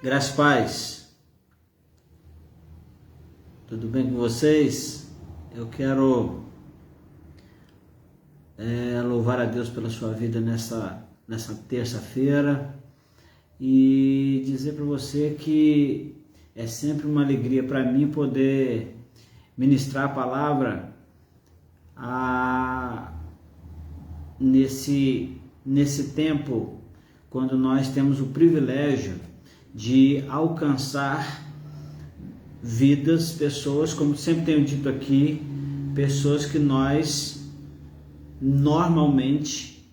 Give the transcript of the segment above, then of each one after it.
Graças e paz, tudo bem com vocês? Eu quero louvar a Deus pela sua vida nessa terça-feira e dizer para você que é sempre uma alegria para mim poder ministrar a palavra nesse tempo, quando nós temos o privilégio de alcançar vidas, pessoas, como sempre tenho dito aqui, pessoas que nós normalmente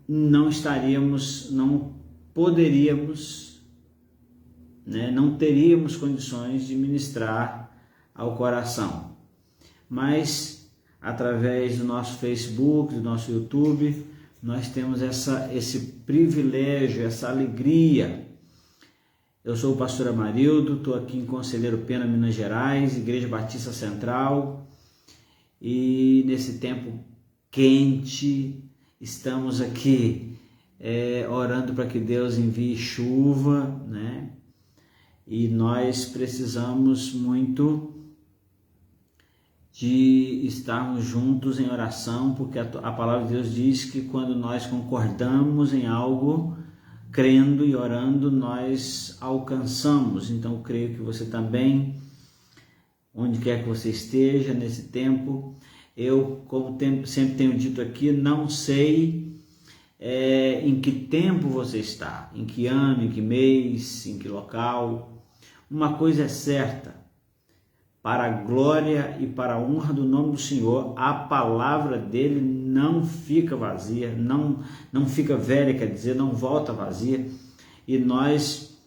não poderíamos, não teríamos condições de ministrar ao coração. Mas através do nosso Facebook, do nosso YouTube, nós temos esse privilégio, essa alegria. Eu sou o pastor Amarildo, estou aqui em Conselheiro Pena, Minas Gerais, Igreja Batista Central, e nesse tempo quente, estamos aqui orando para que Deus envie chuva, e nós precisamos muito de estarmos juntos em oração, porque a palavra de Deus diz que quando nós concordamos em algo, crendo e orando, nós alcançamos. Então eu creio que você também, onde quer que você esteja nesse tempo, eu, como sempre tenho dito aqui, não sei em que tempo você está, em que ano, em que mês, em que local. Uma coisa é certa: para a glória e para a honra do nome do Senhor, a palavra dele não fica vazia, não fica velha, quer dizer, não volta vazia. E nós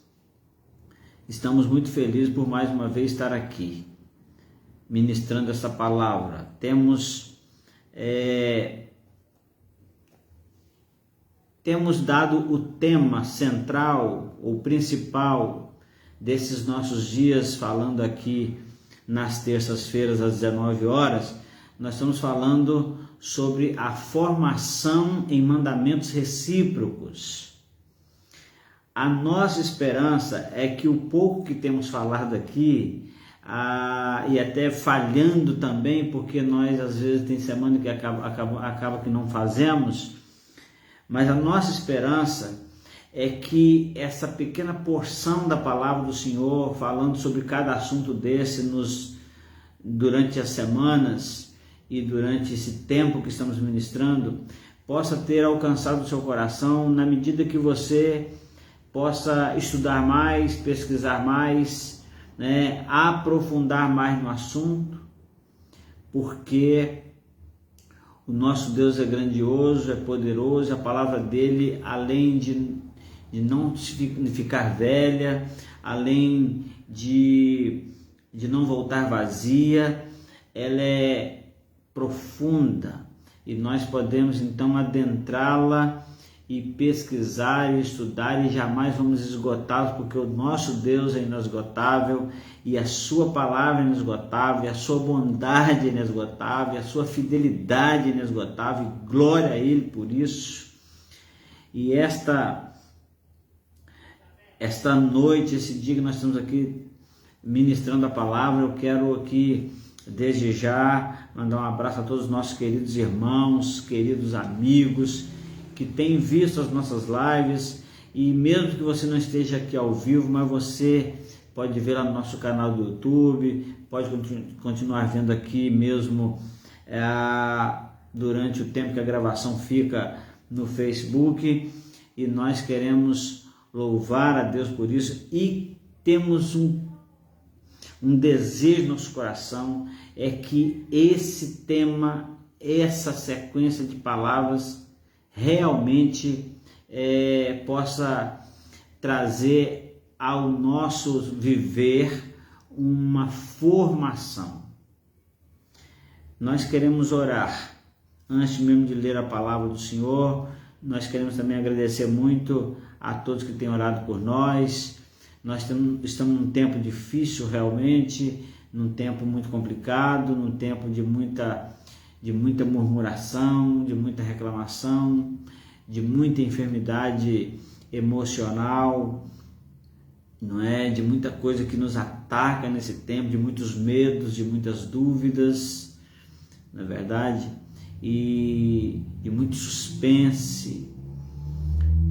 estamos muito felizes por mais uma vez estar aqui, ministrando essa palavra. Temos dado o tema central, ou principal, desses nossos dias, falando aqui nas terças-feiras às 19 horas, nós estamos falando sobre a formação em mandamentos recíprocos. A nossa esperança é que o pouco que temos falado aqui, e até falhando também, porque nós às vezes tem semana que acaba que não fazemos, mas a nossa esperança é que essa pequena porção da palavra do Senhor, falando sobre cada assunto desse durante as semanas e durante esse tempo que estamos ministrando, possa ter alcançado o seu coração, na medida que você possa estudar mais, pesquisar mais, aprofundar mais no assunto, porque o nosso Deus é grandioso, é poderoso, a palavra dele, além de não ficar velha, além de não voltar vazia, ela é profunda, e nós podemos então adentrá-la e pesquisar e estudar, e jamais vamos esgotá-los, porque o nosso Deus é inesgotável, e a sua palavra é inesgotável, e a sua bondade é inesgotável, e a sua fidelidade é inesgotável, e glória a ele por isso. E esta noite, esse dia que nós estamos aqui ministrando a palavra, eu quero aqui, desde já, mandar um abraço a todos os nossos queridos irmãos, queridos amigos, que têm visto as nossas lives, e mesmo que você não esteja aqui ao vivo, mas você pode ver lá no nosso canal do YouTube, pode continuar vendo aqui mesmo durante o tempo que a gravação fica no Facebook, e nós queremos louvar a Deus por isso, e temos um desejo no nosso coração, é que esse tema, essa sequência de palavras realmente possa trazer ao nosso viver uma formação. Nós queremos orar antes mesmo de ler a palavra do Senhor. Nós queremos também agradecer muito a todos que têm orado por nós. Nós estamos num tempo difícil realmente, num tempo muito complicado, num tempo de muita murmuração, de muita reclamação, de muita enfermidade emocional, não é? De muita coisa que nos ataca nesse tempo, de muitos medos, de muitas dúvidas, na verdade, e de muito suspense.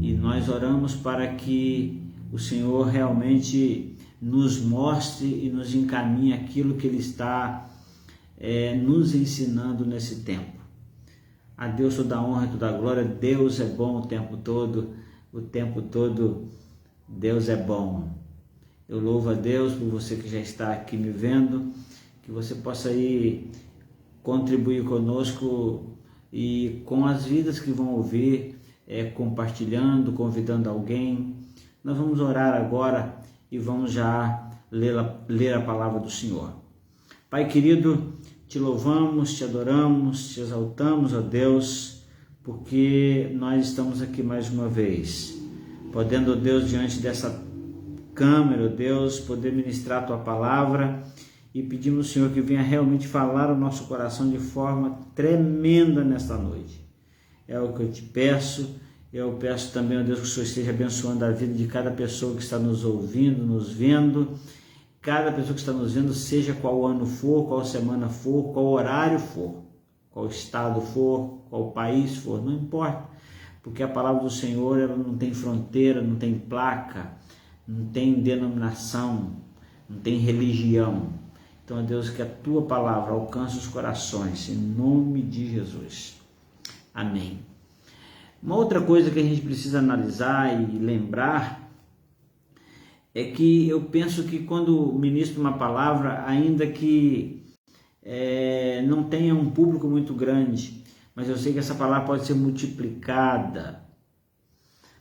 E nós oramos para que o Senhor realmente nos mostre e nos encaminhe aquilo que Ele está nos ensinando nesse tempo. A Deus toda a honra e toda a glória. Deus é bom o tempo todo Deus é bom. Eu louvo a Deus por você que já está aqui me vendo, que você possa aí contribuir conosco e com as vidas que vão ouvir, compartilhando, convidando alguém. Nós vamos orar agora e vamos já ler a palavra do Senhor. Pai querido, te louvamos, te adoramos, te exaltamos, ó Deus, porque nós estamos aqui mais uma vez, podendo, ó Deus, diante dessa câmera, ó Deus, poder ministrar a tua palavra, e pedimos, Senhor, que venha realmente falar o nosso coração de forma tremenda nesta noite. É o que eu te peço. Eu peço também, ó Deus, que o Senhor esteja abençoando a vida de cada pessoa que está nos ouvindo, nos vendo, cada pessoa que está nos vendo, seja qual ano for, qual semana for, qual horário for, qual estado for, qual país for, não importa, porque a palavra do Senhor, ela não tem fronteira, não tem placa, não tem denominação, não tem religião. Então, ó Deus, que a tua palavra alcance os corações, em nome de Jesus. Amém. Uma outra coisa que a gente precisa analisar e lembrar é que eu penso que quando ministro uma palavra, ainda que não tenha um público muito grande, mas eu sei que essa palavra pode ser multiplicada,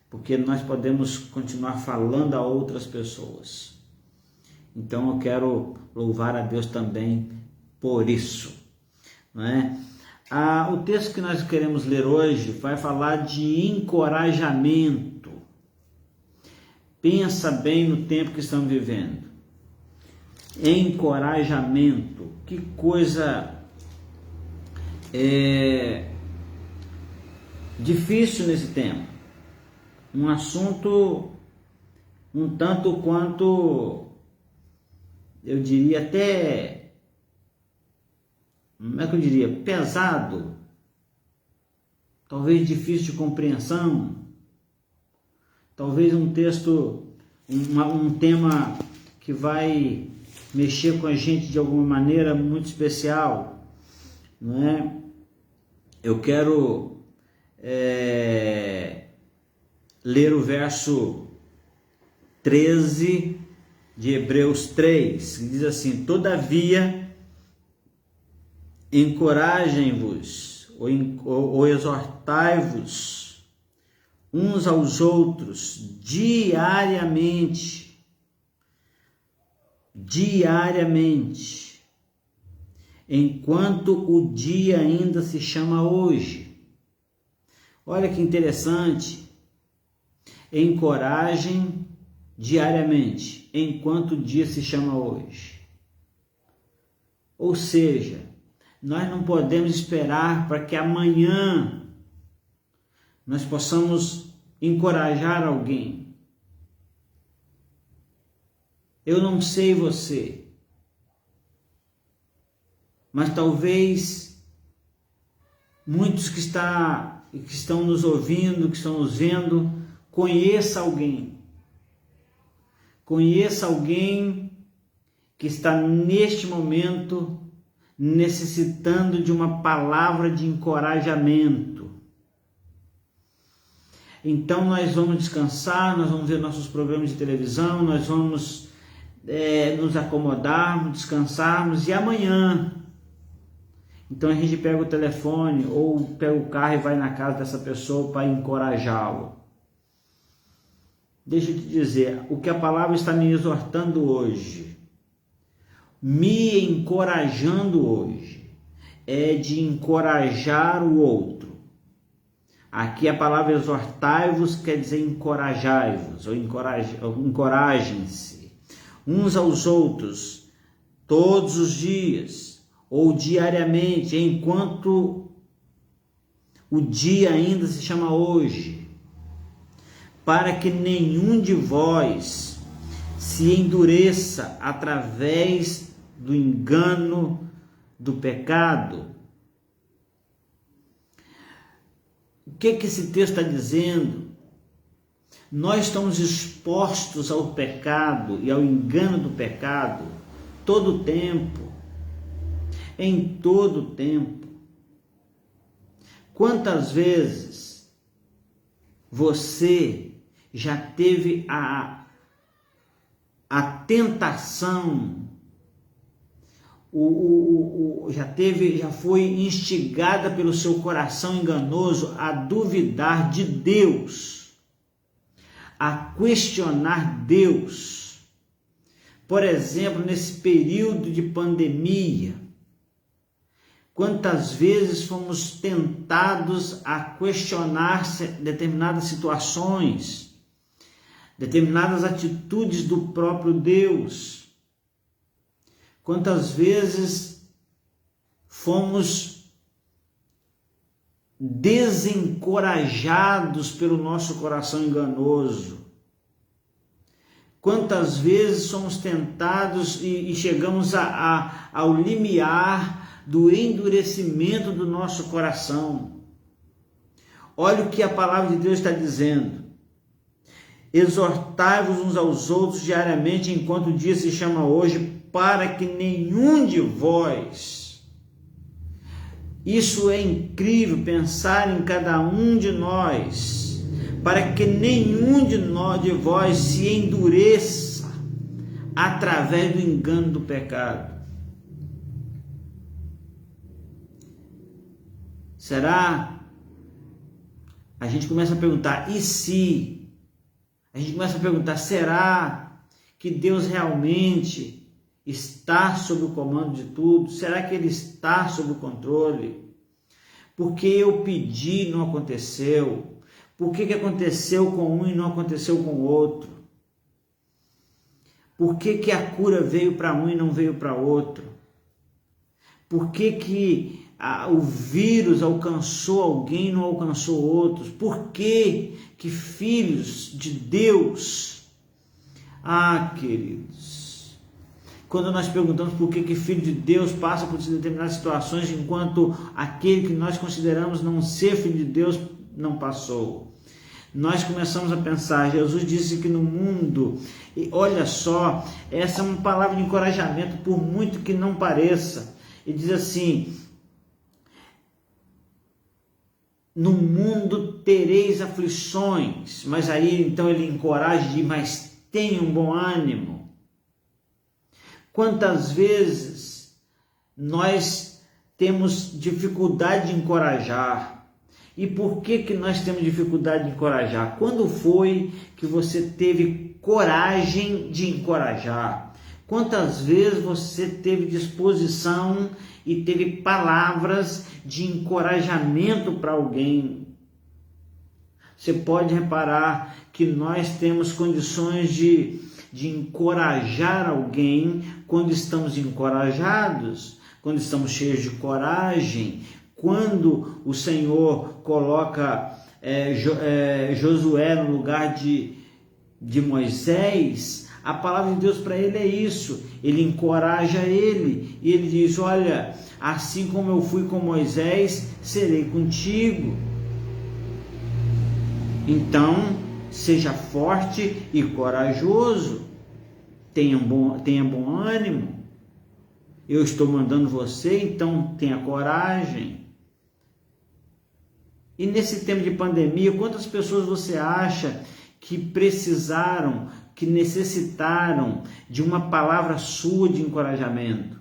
porque nós podemos continuar falando a outras pessoas. Então eu quero louvar a Deus também por isso, não é? O texto que nós queremos ler hoje vai falar de encorajamento. Pensa bem no tempo que estamos vivendo. Encorajamento. Que coisa difícil nesse tempo. Um assunto um tanto quanto, eu diria até, como é que eu diria, pesado, talvez difícil de compreensão, talvez um texto, um tema que vai mexer com a gente de alguma maneira muito especial, não é? Eu quero ler o verso 13 de Hebreus 3, que diz assim: todavia, encorajem-vos ou exortai-vos uns aos outros diariamente, enquanto o dia ainda se chama hoje. Olha que interessante. Encorajem diariamente, enquanto o dia se chama hoje. Ou seja, nós não podemos esperar para que amanhã nós possamos encorajar alguém. Eu não sei você, mas talvez muitos que estão nos ouvindo, que estão nos vendo, conheça alguém que está neste momento necessitando de uma palavra de encorajamento. Então nós vamos descansar, nós vamos ver nossos programas de televisão, nós vamos nos acomodarmos, descansarmos, e amanhã, então a gente pega o telefone ou pega o carro e vai na casa dessa pessoa para encorajá-lo. Deixa eu te dizer, o que a palavra está me exortando hoje, me encorajando hoje, é de encorajar o outro. Aqui a palavra exortai-vos quer dizer encorajai-vos, ou encorajem-se uns aos outros todos os dias, ou diariamente, enquanto o dia ainda se chama hoje, para que nenhum de vós se endureça através do engano do pecado. O que esse texto está dizendo? Nós estamos expostos ao pecado e ao engano do pecado todo o tempo, em todo o tempo. Quantas vezes você já teve a tentação, já foi instigada pelo seu coração enganoso a duvidar de Deus, a questionar Deus? Por exemplo, nesse período de pandemia, quantas vezes fomos tentados a questionar determinadas situações, determinadas atitudes do próprio Deus? Quantas vezes fomos desencorajados pelo nosso coração enganoso? Quantas vezes somos tentados e chegamos ao limiar do endurecimento do nosso coração? Olha o que a palavra de Deus está dizendo: exortai-vos uns aos outros diariamente, enquanto o dia se chama hoje, para que nenhum de vós... Isso é incrível, pensar em cada um de nós, para que nenhum de vós se endureça através do engano do pecado. Será? A gente começa a perguntar, e se? A gente começa a perguntar, será que Deus realmente está sob o comando de tudo? Será que Ele está sob o controle? Porque eu pedi e não aconteceu? Por que aconteceu com um e não aconteceu com o outro? Por que a cura veio para um e não veio para outro? Por que o vírus alcançou alguém e não alcançou outros? Por que filhos de Deus... queridos, quando nós perguntamos por que filho de Deus passa por determinadas situações, enquanto aquele que nós consideramos não ser filho de Deus não passou, nós começamos a pensar, Jesus disse que no mundo, e olha só, essa é uma palavra de encorajamento, por muito que não pareça. Ele diz assim: no mundo tereis aflições, mas aí então ele encoraja de, mas tenham bom ânimo. Quantas vezes nós temos dificuldade de encorajar? E por que nós temos dificuldade de encorajar? Quando foi que você teve coragem de encorajar? Quantas vezes você teve disposição e teve palavras de encorajamento para alguém? Você pode reparar que nós temos condições de encorajar alguém quando estamos encorajados, quando estamos cheios de coragem, quando o Senhor coloca Josué no lugar de Moisés. A palavra de Deus para ele é isso, ele encoraja ele, e ele diz: olha, assim como eu fui com Moisés, serei contigo. Então, seja forte e corajoso, tenha bom ânimo, eu estou mandando você, então tenha coragem. E nesse tempo de pandemia, quantas pessoas você acha que precisaram, que necessitaram de uma palavra sua de encorajamento?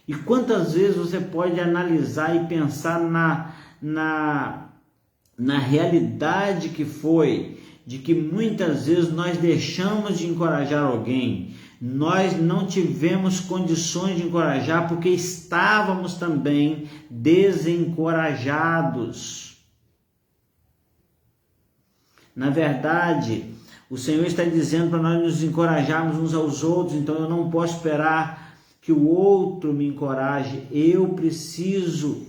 E quantas vezes você pode analisar e pensar na realidade que foi, de que muitas vezes nós deixamos de encorajar alguém, nós não tivemos condições de encorajar porque estávamos também desencorajados. Na verdade, o Senhor está dizendo para nós nos encorajarmos uns aos outros, então eu não posso esperar que o outro me encoraje, eu preciso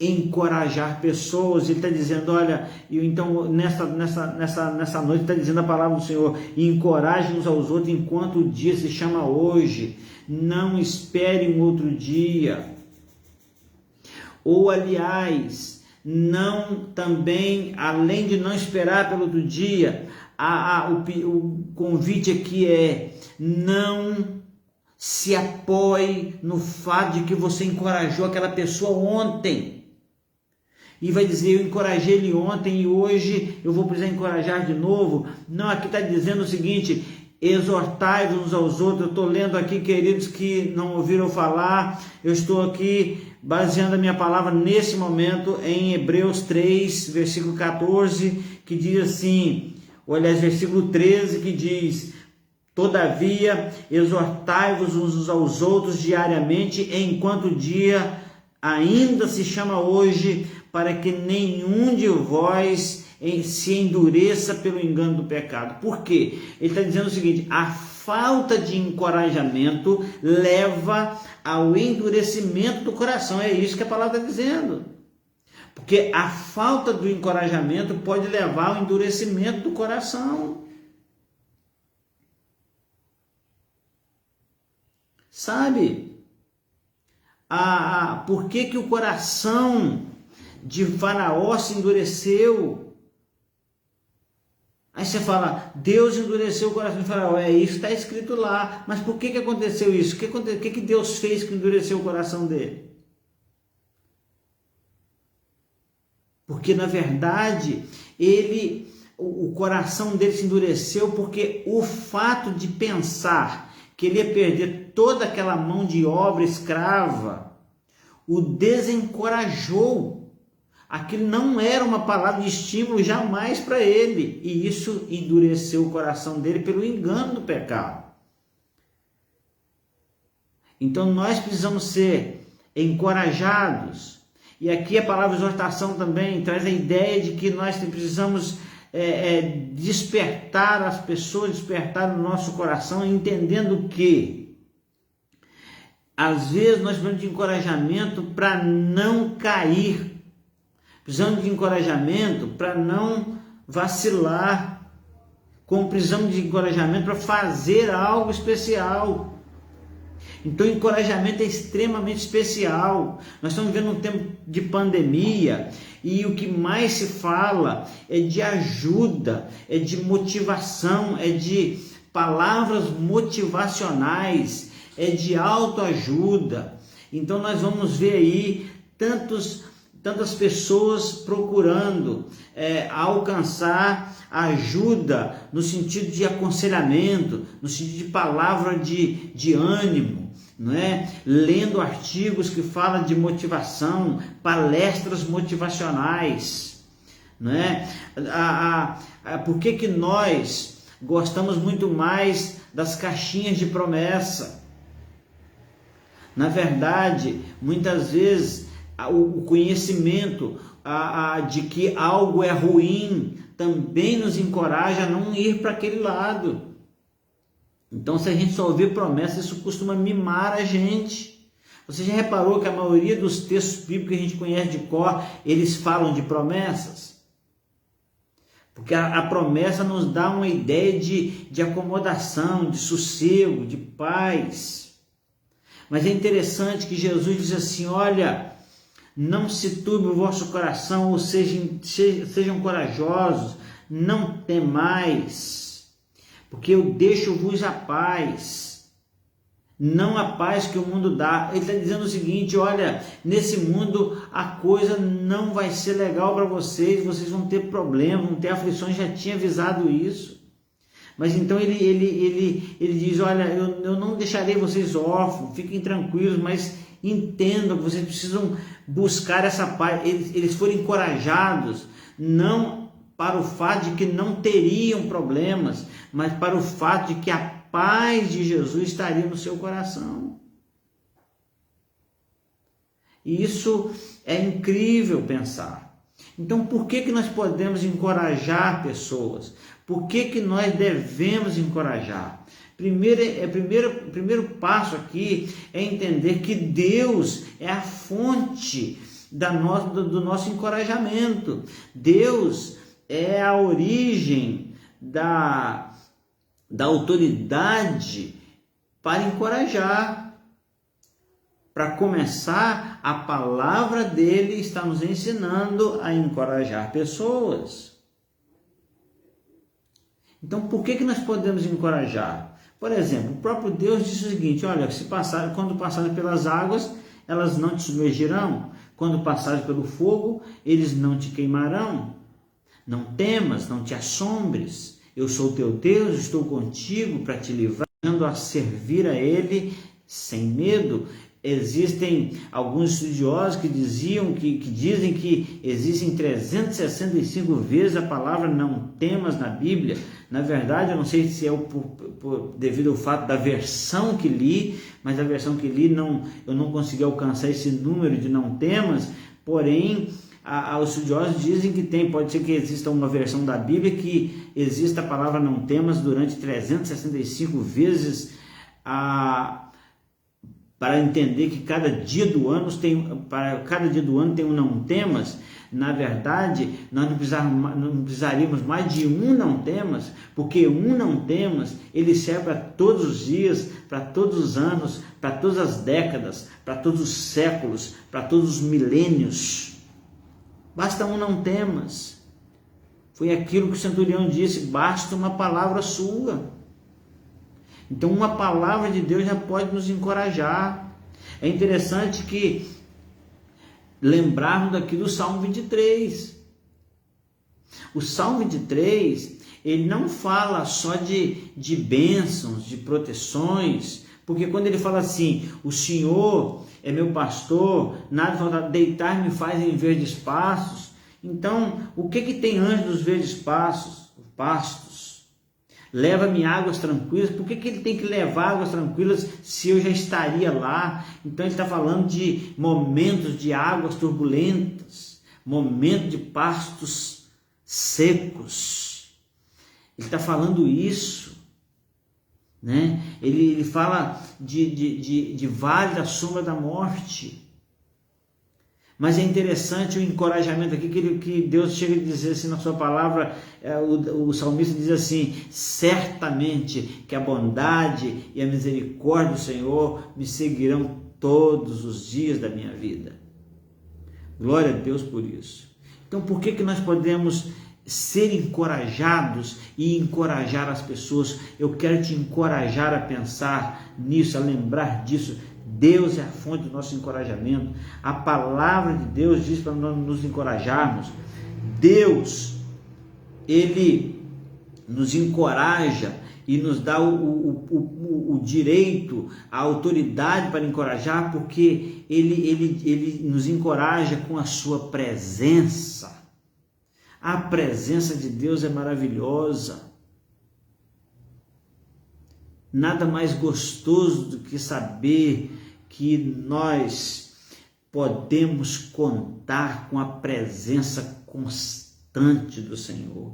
encorajar pessoas. Ele está dizendo, olha, então nessa noite está dizendo a palavra do Senhor: encorajem uns aos outros enquanto o dia se chama hoje, não espere um outro dia. Ou aliás, não também, além de não esperar pelo outro dia, o convite aqui é: não se apoie no fato de que você encorajou aquela pessoa ontem. E vai dizer, eu encorajei ele ontem e hoje eu vou precisar encorajar de novo. Não, aqui está dizendo o seguinte: exortai-vos uns aos outros. Eu estou lendo aqui, queridos que não ouviram falar, eu estou aqui baseando a minha palavra nesse momento em Hebreus 3, versículo 14, que diz assim, ou aliás, versículo 13, que diz: todavia, exortai-vos uns aos outros diariamente, enquanto o dia ainda se chama hoje, para que nenhum de vós se endureça pelo engano do pecado. Por quê? Ele está dizendo o seguinte: a falta de encorajamento leva ao endurecimento do coração. É isso que a palavra está dizendo. Porque a falta do encorajamento pode levar ao endurecimento do coração. Sabe? Por que o coração de Faraó se endureceu? Aí você fala, Deus endureceu o coração de Faraó. É isso que está escrito lá. Mas por que aconteceu isso? O que Deus fez que endureceu o coração dele? Porque na verdade o coração dele se endureceu porque o fato de pensar que ele ia perder toda aquela mão de obra escrava o desencorajou. Aquilo não era uma palavra de estímulo jamais para ele, e isso endureceu o coração dele pelo engano do pecado. Então nós precisamos ser encorajados, e aqui a palavra exortação também traz a ideia de que nós precisamos despertar as pessoas, despertar o nosso coração, entendendo que às vezes nós precisamos de encorajamento para não cair. Precisamos de encorajamento para não vacilar, como precisamos de encorajamento para fazer algo especial. Então, o encorajamento é extremamente especial. Nós estamos vivendo um tempo de pandemia e o que mais se fala é de ajuda, é de motivação, é de palavras motivacionais, é de autoajuda. Então, nós vamos ver aí tantas pessoas procurando alcançar ajuda no sentido de aconselhamento, no sentido de palavra de ânimo, não é? Lendo artigos que falam de motivação, palestras motivacionais, não é? Por que nós gostamos muito mais das caixinhas de promessa? Na verdade, muitas vezes o conhecimento de que algo é ruim também nos encoraja a não ir para aquele lado. Então, se a gente só ouvir promessas, isso costuma mimar a gente. Você já reparou que a maioria dos textos bíblicos que a gente conhece de cor, eles falam de promessas? Porque a promessa nos dá uma ideia de acomodação, de sossego, de paz. Mas é interessante que Jesus diz assim, olha, não se turbe o vosso coração, ou sejam corajosos, não temais, porque eu deixo-vos a paz, não a paz que o mundo dá. Ele está dizendo o seguinte, olha, nesse mundo a coisa não vai ser legal para vocês vão ter problemas, vão ter aflições, já tinha avisado isso. Mas então ele diz, olha, eu não deixarei vocês órfãos, fiquem tranquilos, mas entendam que vocês precisam buscar essa paz. Eles foram encorajados, não para o fato de que não teriam problemas, mas para o fato de que a paz de Jesus estaria no seu coração. E isso é incrível pensar. Então, por que nós podemos encorajar pessoas? Por que nós devemos encorajar? Primeiro passo aqui é entender que Deus é a fonte do nosso encorajamento. Deus é a origem da autoridade para encorajar. Para começar, a palavra dele está nos ensinando a encorajar pessoas. Então, por que nós podemos encorajar? Por exemplo, o próprio Deus disse o seguinte: olha, quando passarem pelas águas, elas não te submergirão. Quando passares pelo fogo, eles não te queimarão. Não temas, não te assombres. Eu sou teu Deus, estou contigo para te livrar, a servir a Ele sem medo. Existem alguns estudiosos que dizem que existem 365 vezes a palavra não temas na Bíblia. Na verdade, eu não sei se é devido ao fato da versão que li, mas a versão que li eu não consegui alcançar esse número de não temas. Porém, os estudiosos dizem que pode ser que exista uma versão da Bíblia que exista a palavra não temas durante 365 vezes, para entender que cada dia do ano tem um não temas. Na verdade, nós não precisaríamos mais de um não temas, porque um não temas, ele serve para todos os dias, para todos os anos, para todas as décadas, para todos os séculos, para todos os milênios. Basta um não temas. Foi aquilo que o centurião disse: basta uma palavra sua. Então, uma palavra de Deus já pode nos encorajar. É interessante que lembrarmos daqui do Salmo 23. O Salmo 23, ele não fala só de bênçãos, de proteções, porque quando ele fala assim: o Senhor é meu pastor, nada falta, deitar-me faz em verdes pastos. Então, o que tem antes dos verdes pastos? Leva-me águas tranquilas. Por que ele tem que levar águas tranquilas se eu já estaria lá? Então ele está falando de momentos de águas turbulentas, momentos de pastos secos. Ele está falando isso, né? Ele fala de vale da sombra da morte. Mas é interessante o encorajamento aqui que Deus chega a dizer assim na sua palavra. O salmista diz assim: certamente que a bondade e a misericórdia do Senhor me seguirão todos os dias da minha vida. Glória a Deus por isso. Então, por que nós podemos ser encorajados e encorajar as pessoas? Eu quero te encorajar a pensar nisso, a lembrar disso. Deus é a fonte do nosso encorajamento. A palavra de Deus diz para nós nos encorajarmos. Deus, Ele nos encoraja e nos dá o direito, a autoridade para encorajar, porque Ele nos encoraja com a sua presença. A presença de Deus é maravilhosa. Nada mais gostoso do que saber que nós podemos contar com a presença constante do Senhor.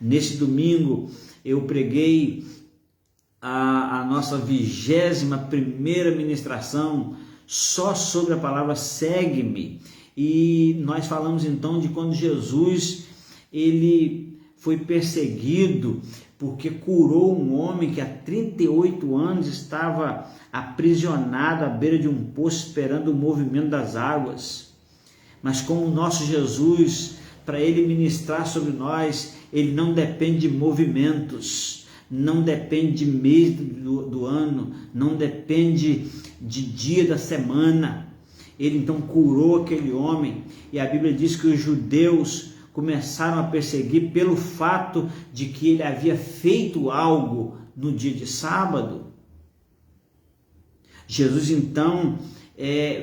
Neste domingo eu preguei a nossa 21ª ministração só sobre a palavra segue-me, e nós falamos então de quando Jesus ele foi perseguido porque curou um homem que há 38 anos estava aprisionado à beira de um poço esperando o movimento das águas. Mas como o nosso Jesus, para Ele ministrar sobre nós, Ele não depende de movimentos, não depende de mês do ano, não depende de dia da semana. Ele então curou aquele homem, e a Bíblia diz que os judeus começaram a perseguir pelo fato de que ele havia feito algo no dia de sábado. Jesus então,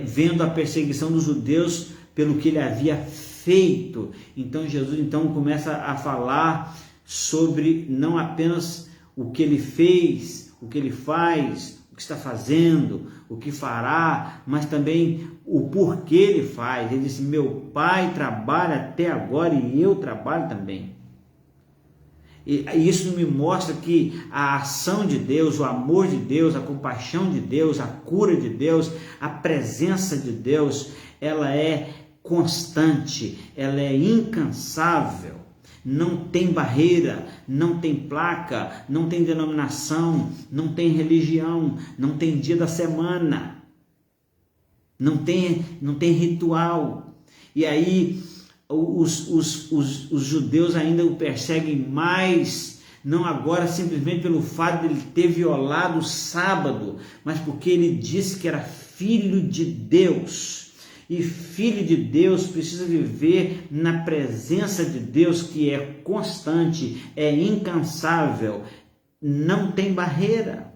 vendo a perseguição dos judeus pelo que ele havia feito, então Jesus então começa a falar sobre não apenas o que ele fez, o que ele faz, o que está fazendo, o que fará, mas também o porquê ele faz. Ele disse: meu Pai trabalha até agora e eu trabalho também. E isso me mostra que a ação de Deus, o amor de Deus, a compaixão de Deus, a cura de Deus, a presença de Deus, ela é constante, ela é incansável. Não tem barreira, não tem placa, não tem denominação, não tem religião, não tem dia da semana, não tem ritual. E aí os judeus ainda o perseguem mais, não agora simplesmente pelo fato de ele ter violado o sábado, mas porque ele disse que era filho de Deus. E filho de Deus precisa viver na presença de Deus, que é constante, é incansável, não tem barreira.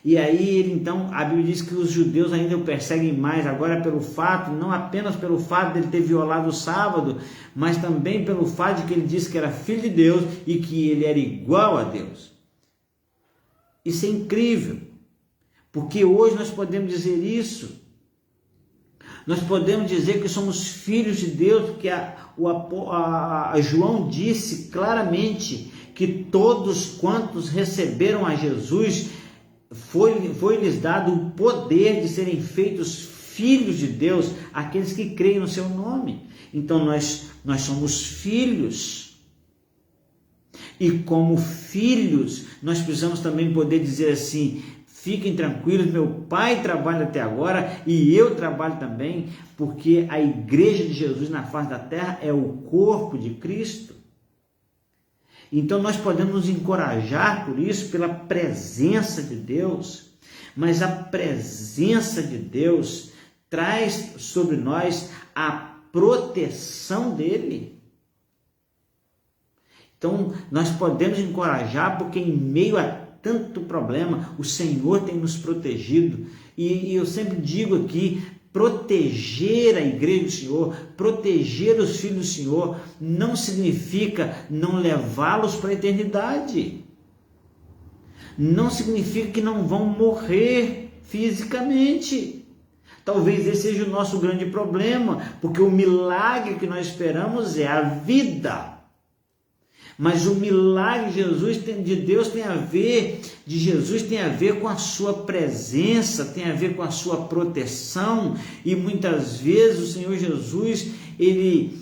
E aí então a Bíblia diz que os judeus ainda o perseguem mais agora pelo fato, não apenas pelo fato de ele ter violado o sábado, mas também pelo fato de que ele disse que era filho de Deus e que ele era igual a Deus. Isso é incrível, porque hoje nós podemos dizer isso. Nós podemos dizer que somos filhos de Deus, porque João disse claramente que todos quantos receberam a Jesus, foi-lhes dado o poder de serem feitos filhos de Deus, aqueles que creem no seu nome. Então nós somos filhos. E como filhos, nós precisamos também poder dizer assim: fiquem tranquilos, meu pai trabalha até agora e eu trabalho também, porque a igreja de Jesus na face da terra é o corpo de Cristo. Então nós podemos nos encorajar por isso, pela presença de Deus, mas a presença de Deus traz sobre nós a proteção dele. Então nós podemos encorajar porque em meio a tanto problema, o Senhor tem nos protegido, e eu sempre digo aqui, proteger a igreja do Senhor, proteger os filhos do Senhor, não significa não levá-los para a eternidade, não significa que não vão morrer fisicamente. Talvez esse seja o nosso grande problema, porque o milagre que nós esperamos é a vida. Mas o milagre de Deus tem a ver com a sua presença, tem a ver com a sua proteção, e muitas vezes o Senhor Jesus, ele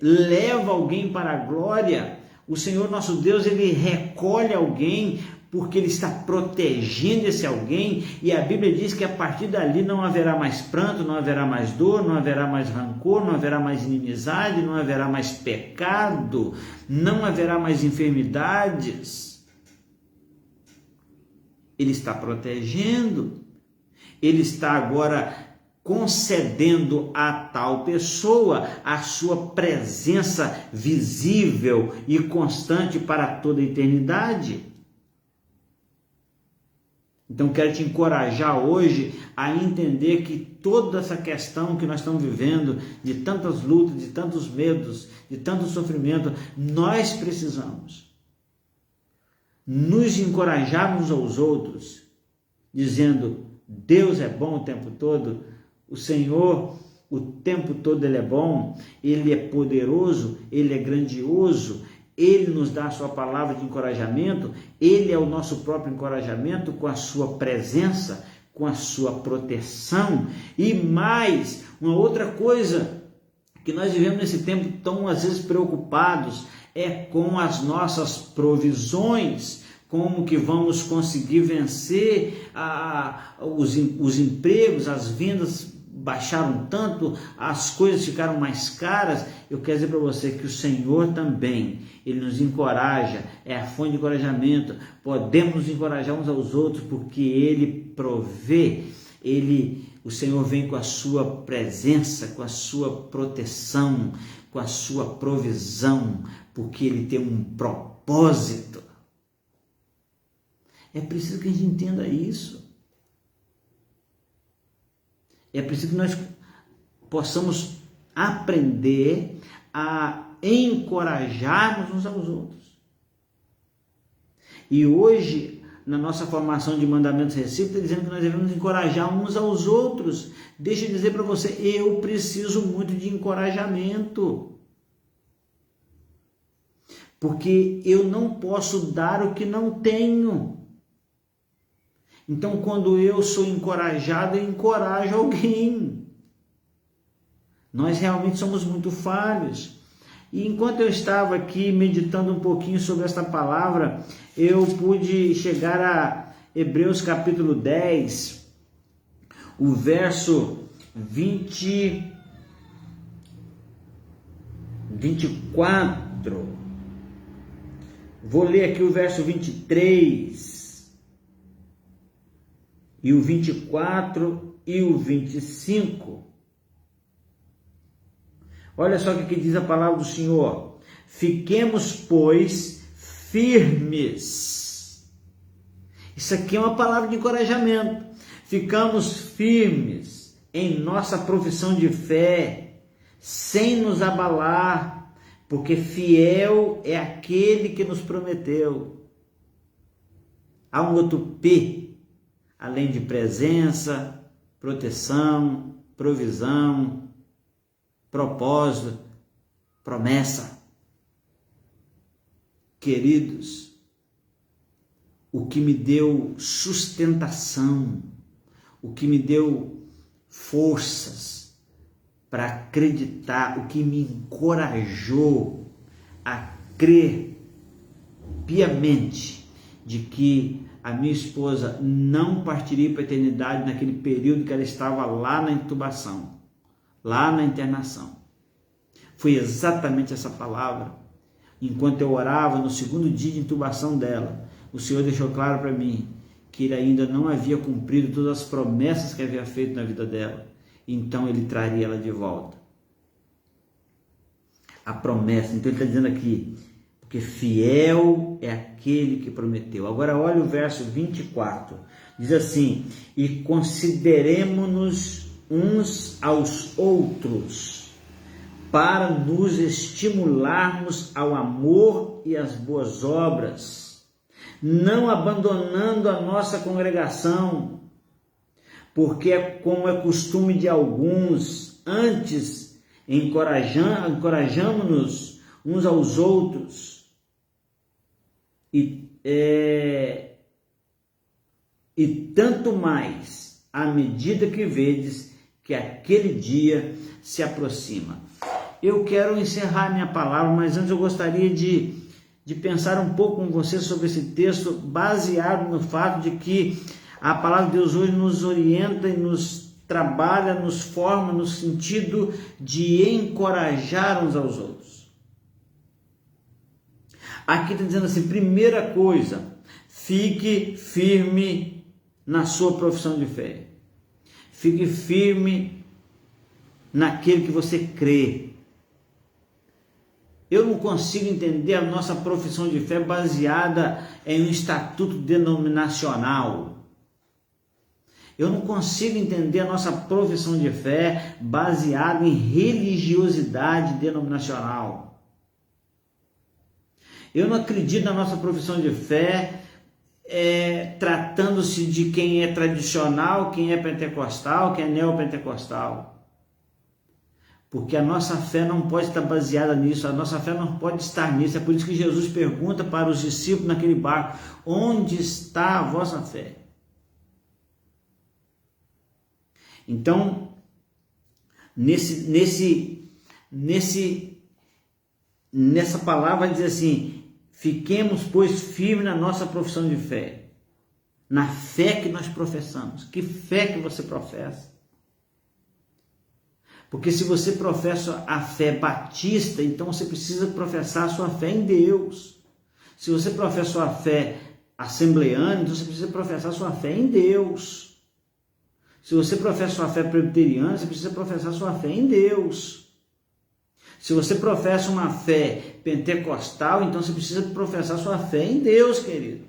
leva alguém para a glória. O Senhor nosso Deus, ele recolhe alguém porque ele está protegendo esse alguém, e a Bíblia diz que a partir dali não haverá mais pranto, não haverá mais dor, não haverá mais rancor, não haverá mais inimizade, não haverá mais pecado, não haverá mais enfermidades. Ele está protegendo, ele está agora concedendo a tal pessoa a sua presença visível e constante para toda a eternidade. Então quero te encorajar hoje a entender que toda essa questão que nós estamos vivendo, de tantas lutas, de tantos medos, de tanto sofrimento, nós precisamos nos encorajar uns aos outros, dizendo: Deus é bom o tempo todo, o Senhor o tempo todo ele é bom, ele é poderoso, ele é grandioso, ele nos dá a sua palavra de encorajamento, ele é o nosso próprio encorajamento com a sua presença, com a sua proteção. E mais, uma outra coisa que nós vivemos nesse tempo tão às vezes preocupados é com as nossas provisões, como que vamos conseguir vencer os empregos, as vendas baixaram tanto, as coisas ficaram mais caras. Eu quero dizer para você que o Senhor também, ele nos encoraja, é a fonte de encorajamento. Podemos nos encorajar uns aos outros porque ele provê, o Senhor vem com a sua presença, com a sua proteção, com a sua provisão, porque ele tem um propósito. É preciso que a gente entenda isso. É preciso que nós possamos aprender a encorajarmos uns aos outros. E hoje, na nossa formação de mandamentos recíprocos, está dizendo que nós devemos encorajar uns aos outros. Deixa eu dizer para você, eu preciso muito de encorajamento. Porque eu não posso dar o que não tenho. Então, quando eu sou encorajado, eu encorajo alguém. Nós realmente somos muito falhos. E enquanto eu estava aqui meditando um pouquinho sobre esta palavra, eu pude chegar a Hebreus capítulo 10, o verso 24. Vou ler aqui o verso 23, e o 24 e o 25. Olha só o que diz a palavra do Senhor. Fiquemos, pois, firmes. Isso aqui é uma palavra de encorajamento. Ficamos firmes em nossa profissão de fé, sem nos abalar, porque fiel é aquele que nos prometeu. Há um outro P, além de presença, proteção, provisão, propósito, promessa. Queridos, o que me deu sustentação, o que me deu forças para acreditar, o que me encorajou a crer piamente de que a minha esposa não partiria para a eternidade naquele período que ela estava lá na intubação, lá na internação. Foi exatamente essa palavra. Enquanto eu orava no segundo dia de intubação dela, o Senhor deixou claro para mim que Ele ainda não havia cumprido todas as promessas que havia feito na vida dela. Então Ele traria ela de volta. A promessa. Então Ele está dizendo aqui, porque fiel é aquele que prometeu. Agora olha o verso 24. Diz assim: e consideremo-nos uns aos outros, para nos estimularmos ao amor e às boas obras, não abandonando a nossa congregação, porque como é costume de alguns, antes encorajamo-nos uns aos outros, e tanto mais à medida que vedes que aquele dia se aproxima. Eu quero encerrar minha palavra, mas antes eu gostaria de pensar um pouco com você sobre esse texto, baseado no fato de que a palavra de Deus hoje nos orienta e nos trabalha, nos forma no sentido de encorajar uns aos outros. Aqui está dizendo assim, primeira coisa, fique firme na sua profissão de fé. Fique firme naquele que você crê. Eu não consigo entender a nossa profissão de fé baseada em um estatuto denominacional. Eu não consigo entender a nossa profissão de fé baseada em religiosidade denominacional. Eu não acredito na nossa profissão de fé tratando-se de quem é tradicional, quem é pentecostal, quem é neopentecostal. Porque a nossa fé não pode estar baseada nisso, a nossa fé não pode estar nisso. É por isso que Jesus pergunta para os discípulos naquele barco: onde está a vossa fé? Então, nessa palavra diz assim: fiquemos, pois, firmes na nossa profissão de fé, na fé que nós professamos. Que fé que você professa? Porque se você professa a fé batista, então você precisa professar a sua fé em Deus. Se você professa a sua fé assembleana, então você precisa professar a sua fé em Deus. Se você professa a sua fé presbiteriana, você precisa professar a sua fé em Deus. Se você professa uma fé pentecostal, então você precisa professar a sua fé em Deus, querido.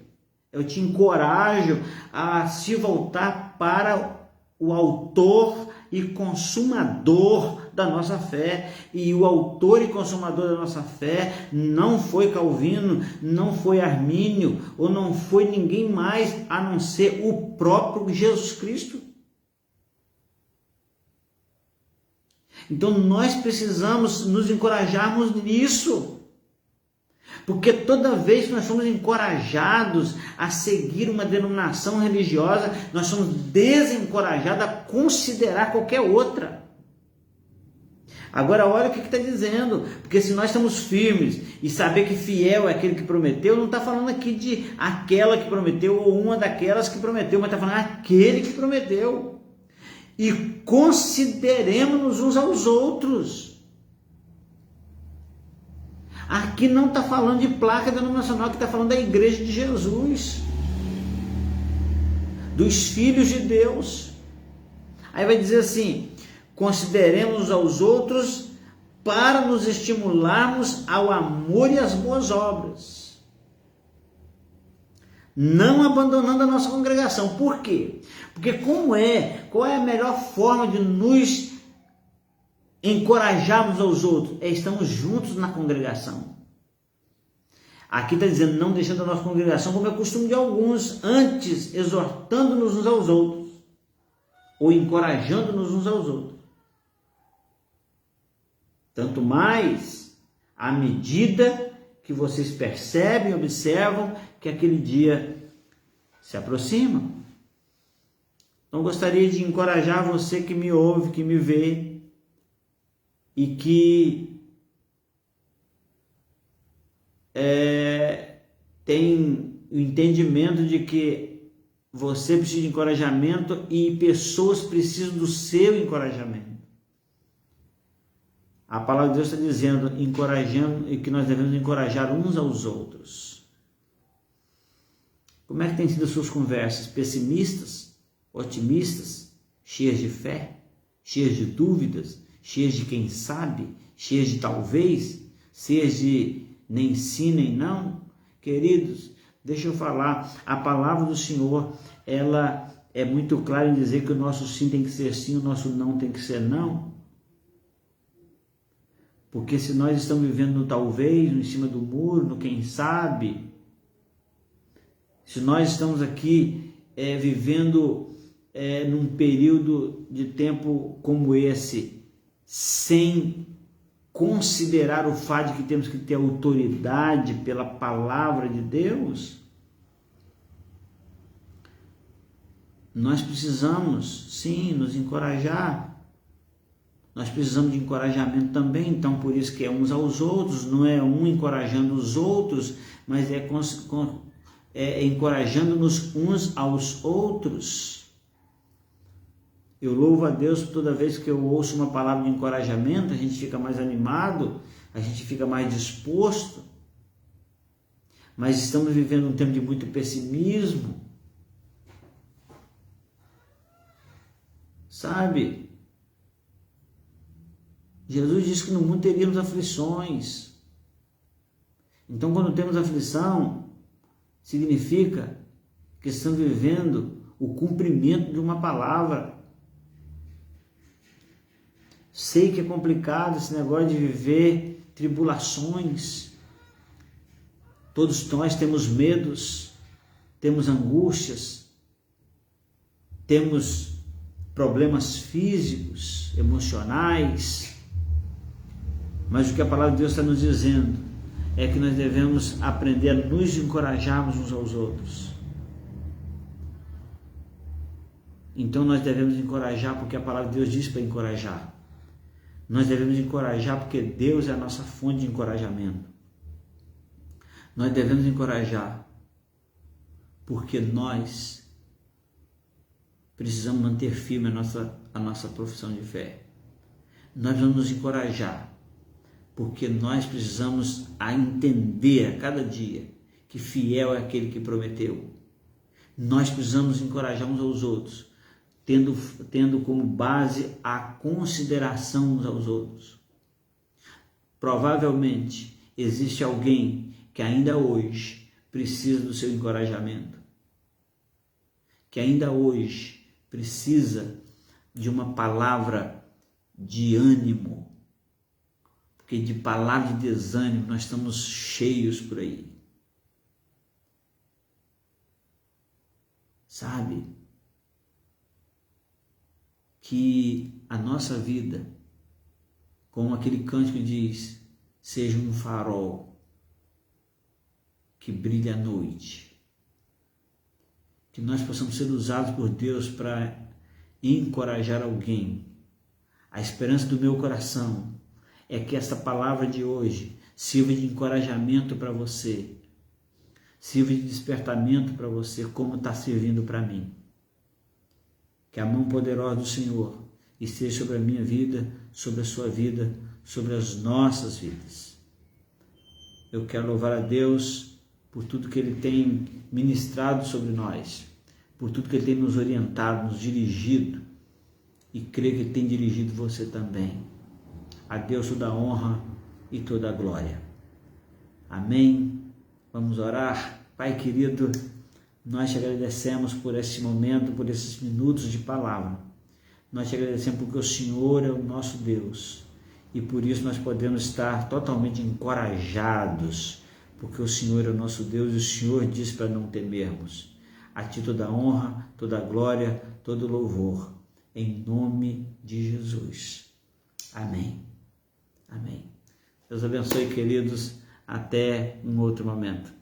Eu te encorajo a se voltar para o autor e consumador da nossa fé. E o autor e consumador da nossa fé não foi Calvino, não foi Armínio, ou não foi ninguém mais a não ser o próprio Jesus Cristo. Então nós precisamos nos encorajarmos nisso. Porque toda vez que nós somos encorajados a seguir uma denominação religiosa, nós somos desencorajados a considerar qualquer outra. Agora olha o que está dizendo, porque se nós estamos firmes e saber que fiel é aquele que prometeu, não está falando aqui de aquela que prometeu ou uma daquelas que prometeu, mas está falando aquele que prometeu. E consideremos-nos uns aos outros. Aqui não está falando de placa denominacional, aqui está falando da igreja de Jesus, dos filhos de Deus. Aí vai dizer assim: consideremos aos outros para nos estimularmos ao amor e às boas obras, não abandonando a nossa congregação. Por quê? Porque qual é a melhor forma de nos encorajarmos aos outros? É estarmos juntos na congregação. Aqui está dizendo, não deixando a nossa congregação como é costume de alguns, antes exortando-nos uns aos outros, ou encorajando-nos uns aos outros. Tanto mais à medida que vocês percebem, observam que aquele dia se aproxima. Então gostaria de encorajar você que me ouve, que me vê e que tem o entendimento de que você precisa de encorajamento e pessoas precisam do seu encorajamento. A palavra de Deus está dizendo, encorajando, e que nós devemos encorajar uns aos outros. Como é que tem sido as suas conversas? Pessimistas? Otimistas? Cheias de fé? Cheias de dúvidas? Cheias de quem sabe? Cheias de talvez? Cheias de nem sim nem não? Queridos, deixa eu falar, a palavra do Senhor, ela é muito clara em dizer que o nosso sim tem que ser sim, o nosso não tem que ser não. Porque se nós estamos vivendo no talvez, no em cima do muro, no quem sabe, se nós estamos aqui vivendo num período de tempo como esse, sem considerar o fato de que temos que ter autoridade pela palavra de Deus, nós precisamos, sim, nos encorajar. Nós precisamos de encorajamento também, então por isso que é uns aos outros, não é um encorajando os outros, mas é encorajando-nos uns aos outros. Eu louvo a Deus toda vez que eu ouço uma palavra de encorajamento, a gente fica mais animado, a gente fica mais disposto, mas estamos vivendo um tempo de muito pessimismo, sabe? Jesus disse que no mundo teríamos aflições. Então, quando temos aflição, significa que estamos vivendo o cumprimento de uma palavra. Sei que é complicado esse negócio de viver tribulações. Todos nós temos medos, temos angústias, temos problemas físicos, emocionais. Mas o que a palavra de Deus está nos dizendo é que nós devemos aprender a nos encorajarmos uns aos outros. Então nós devemos encorajar porque a palavra de Deus diz para encorajar. Nós devemos encorajar porque Deus é a nossa fonte de encorajamento. Nós devemos encorajar porque nós precisamos manter firme a nossa profissão de fé. Nós vamos nos encorajar porque nós precisamos entender a cada dia que fiel é aquele que prometeu. Nós precisamos encorajar uns aos outros, tendo como base a consideração uns aos outros. Provavelmente existe alguém que ainda hoje precisa do seu encorajamento, que ainda hoje precisa de uma palavra de ânimo, porque de palavra de desânimo nós estamos cheios por aí. Sabe? Que a nossa vida, como aquele cântico diz, seja um farol que brilha à noite. Que nós possamos ser usados por Deus para encorajar alguém. A esperança do meu coração é que esta palavra de hoje sirva de encorajamento para você, sirva de despertamento para você, como está servindo para mim. Que a mão poderosa do Senhor esteja sobre a minha vida, sobre a sua vida, sobre as nossas vidas. Eu quero louvar a Deus por tudo que Ele tem ministrado sobre nós, por tudo que Ele tem nos orientado, nos dirigido, e creio que Ele tem dirigido você também. A Deus toda a honra e toda a glória. Amém? Vamos orar. Pai querido, nós te agradecemos por esse momento, por esses minutos de palavra. Nós te agradecemos porque o Senhor é o nosso Deus e por isso nós podemos estar totalmente encorajados, porque o Senhor é o nosso Deus e o Senhor diz para não temermos. A Ti toda a honra, toda a glória, todo o louvor, em nome de Jesus. Amém. Amém. Deus abençoe, queridos. Até um outro momento.